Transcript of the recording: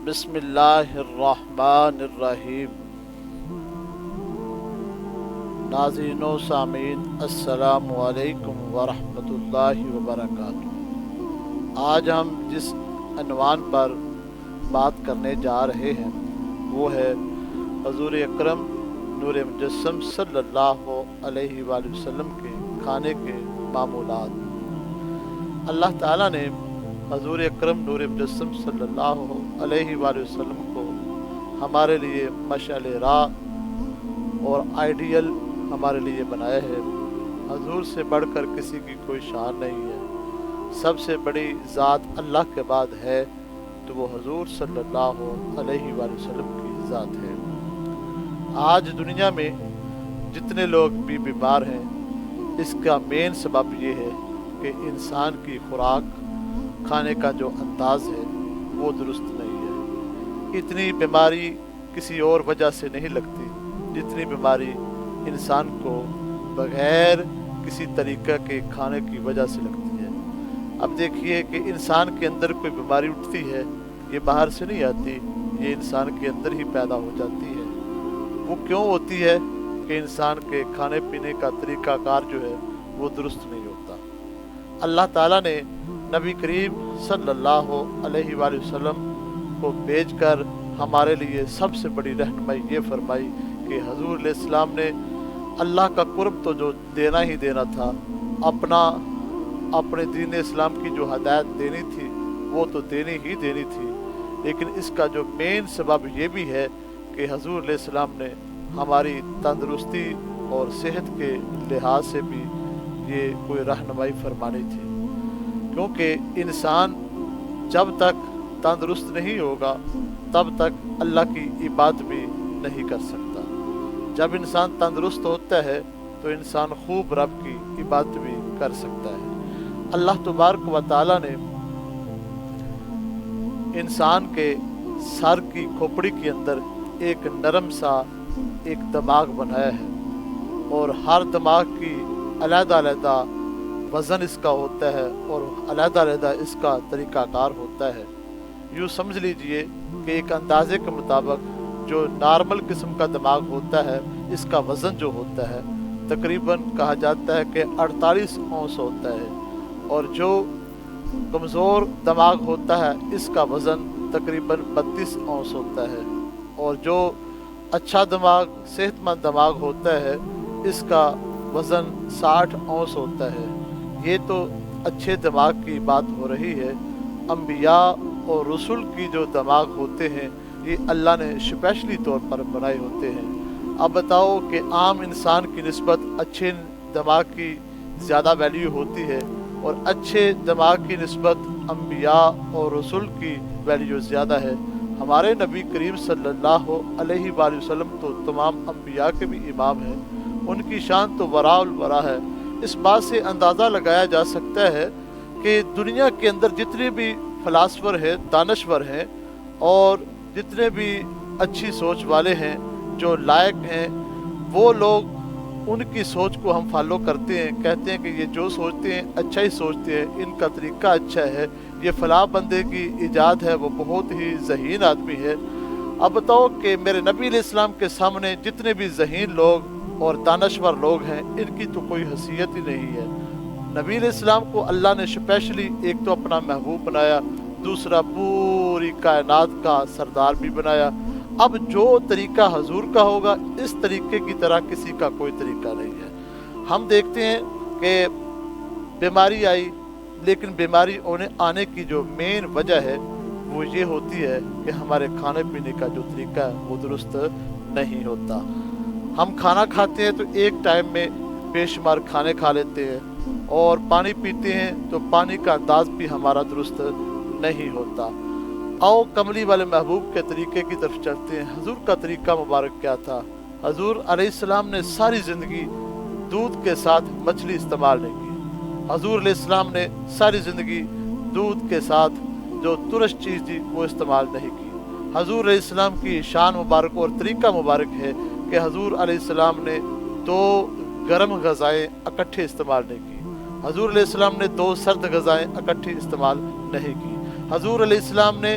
بسم اللہ الرحمن الرحیم۔ ناظرین و سامعین، السلام علیکم ورحمۃ اللہ وبرکاتہ۔ آج ہم جس عنوان پر بات کرنے جا رہے ہیں وہ ہے حضور اکرم نور مجسم صلی اللہ علیہ وآلہ وسلم کے کھانے کے معمولات۔ اللہ تعالیٰ نے حضور اکرم نور مجسم صلی اللہ علیہ وآلہ وسلم کو ہمارے لیے مشعل راہ اور آئیڈیل ہمارے لیے بنایا ہے۔ حضور سے بڑھ کر کسی کی کوئی شان نہیں ہے۔ سب سے بڑی ذات اللہ کے بعد ہے تو وہ حضور صلی اللہ علیہ وآلہ وسلم کی ذات ہے۔ آج دنیا میں جتنے لوگ بھی بیمار ہیں، اس کا مین سبب یہ ہے کہ انسان کی خوراک کھانے کا جو انداز ہے وہ درست نہیں ہے۔ اتنی بیماری کسی اور وجہ سے نہیں لگتی جتنی بیماری انسان کو بغیر کسی طریقہ کے کھانے کی وجہ سے لگتی ہے۔ اب دیکھیے کہ انسان کے اندر کوئی بیماری اٹھتی ہے، یہ باہر سے نہیں آتی، یہ انسان کے اندر ہی پیدا ہو جاتی ہے۔ وہ کیوں ہوتی ہے؟ کہ انسان کے کھانے پینے کا طریقہ کار جو ہے وہ درست نہیں ہوتا۔ اللہ تعالیٰ نے نبی کریم صلی اللہ علیہ وآلہ وسلم کو بھیج کر ہمارے لیے سب سے بڑی رہنمائی یہ فرمائی کہ حضور علیہ السلام نے اللہ کا قرب تو جو دینا ہی دینا تھا، اپنے دین اسلام کی جو ہدایت دینی تھی وہ تو دینی ہی دینی تھی، لیکن اس کا جو مین سبب یہ بھی ہے کہ حضور علیہ السلام نے ہماری تندرستی اور صحت کے لحاظ سے بھی یہ کوئی رہنمائی فرمانی تھی، کیونکہ انسان جب تک تندرست نہیں ہوگا تب تک اللہ کی عبادت بھی نہیں کر سکتا۔ جب انسان تندرست ہوتا ہے تو انسان خوب رب کی عبادت بھی کر سکتا ہے۔ اللہ تبارک و تعالیٰ نے انسان کے سر کی کھوپڑی کے اندر ایک نرم سا ایک دماغ بنایا ہے، اور ہر دماغ کی علیحدہ علیحدہ وزن اس کا ہوتا ہے اور علیحدہ علیحدہ اس کا طریقہ کار ہوتا ہے۔ یوں سمجھ لیجئے کہ ایک اندازے کے مطابق جو نارمل قسم کا دماغ ہوتا ہے، اس کا وزن جو ہوتا ہے تقریباً کہا جاتا ہے کہ 48 اونس ہوتا ہے، اور جو کمزور دماغ ہوتا ہے اس کا وزن تقریباً 32 اونس ہوتا ہے، اور جو اچھا دماغ صحت مند دماغ ہوتا ہے اس کا وزن 60 اونس ہوتا ہے۔ یہ تو اچھے دماغ کی بات ہو رہی ہے۔ انبیاء اور رسول کی جو دماغ ہوتے ہیں یہ اللہ نے اسپیشلی طور پر بنائے ہوتے ہیں۔ اب بتاؤ کہ عام انسان کی نسبت اچھے دماغ کی زیادہ ویلیو ہوتی ہے، اور اچھے دماغ کی نسبت انبیاء اور رسول کی ویلیو زیادہ ہے۔ ہمارے نبی کریم صلی اللہ علیہ وآلہ وسلم تو تمام انبیاء کے بھی امام ہیں، ان کی شان تو وراء الورا ہے۔ اس بات سے اندازہ لگایا جا سکتا ہے کہ دنیا کے اندر جتنے بھی فلاسفر ہیں، دانشور ہیں، اور جتنے بھی اچھی سوچ والے ہیں، جو لائق ہیں، وہ لوگ ان کی سوچ کو ہم فالو کرتے ہیں، کہتے ہیں کہ یہ جو سوچتے ہیں اچھا ہی سوچتے ہیں، ان کا طریقہ اچھا ہے، یہ فلاں بندے کی ایجاد ہے، وہ بہت ہی ذہین آدمی ہے۔ اب بتاؤ کہ میرے نبی علیہ السلام کے سامنے جتنے بھی ذہین لوگ اور دانشور لوگ ہیں ان کی تو کوئی حیثیت ہی نہیں ہے۔ نبی علیہ السلام کو اللہ نے اسپیشلی ایک تو اپنا محبوب بنایا، دوسرا پوری کائنات کا سردار بھی بنایا۔ اب جو طریقہ حضور کا ہوگا اس طریقے کی طرح کسی کا کوئی طریقہ نہیں ہے۔ ہم دیکھتے ہیں کہ بیماری آئی، لیکن بیماری آنے کی جو مین وجہ ہے وہ یہ ہوتی ہے کہ ہمارے کھانے پینے کا جو طریقہ ہے وہ درست نہیں ہوتا۔ ہم کھانا کھاتے ہیں تو ایک ٹائم میں بے شمار کھانے کھا لیتے ہیں، اور پانی پیتے ہیں تو پانی کا انداز بھی ہمارا درست نہیں ہوتا۔ آؤ کملی والے محبوب کے طریقے کی طرف چلتے ہیں۔ حضور کا طریقہ مبارک کیا تھا؟ حضور علیہ السلام نے ساری زندگی دودھ کے ساتھ مچھلی استعمال نہیں کی۔ حضور علیہ السلام نے ساری زندگی دودھ کے ساتھ جو ترش چیز تھی وہ استعمال نہیں کی۔ حضور علیہ السلام کی شان مبارک اور طریقہ مبارک ہے کہ حضور علیہ السلام نے 2 گرم غذائیں اکٹھے استعمال نہیں کی۔ حضور علیہ السلام نے 2 سرد غذائیں اکٹھی استعمال نہیں کی۔ حضور علیہ السلام نے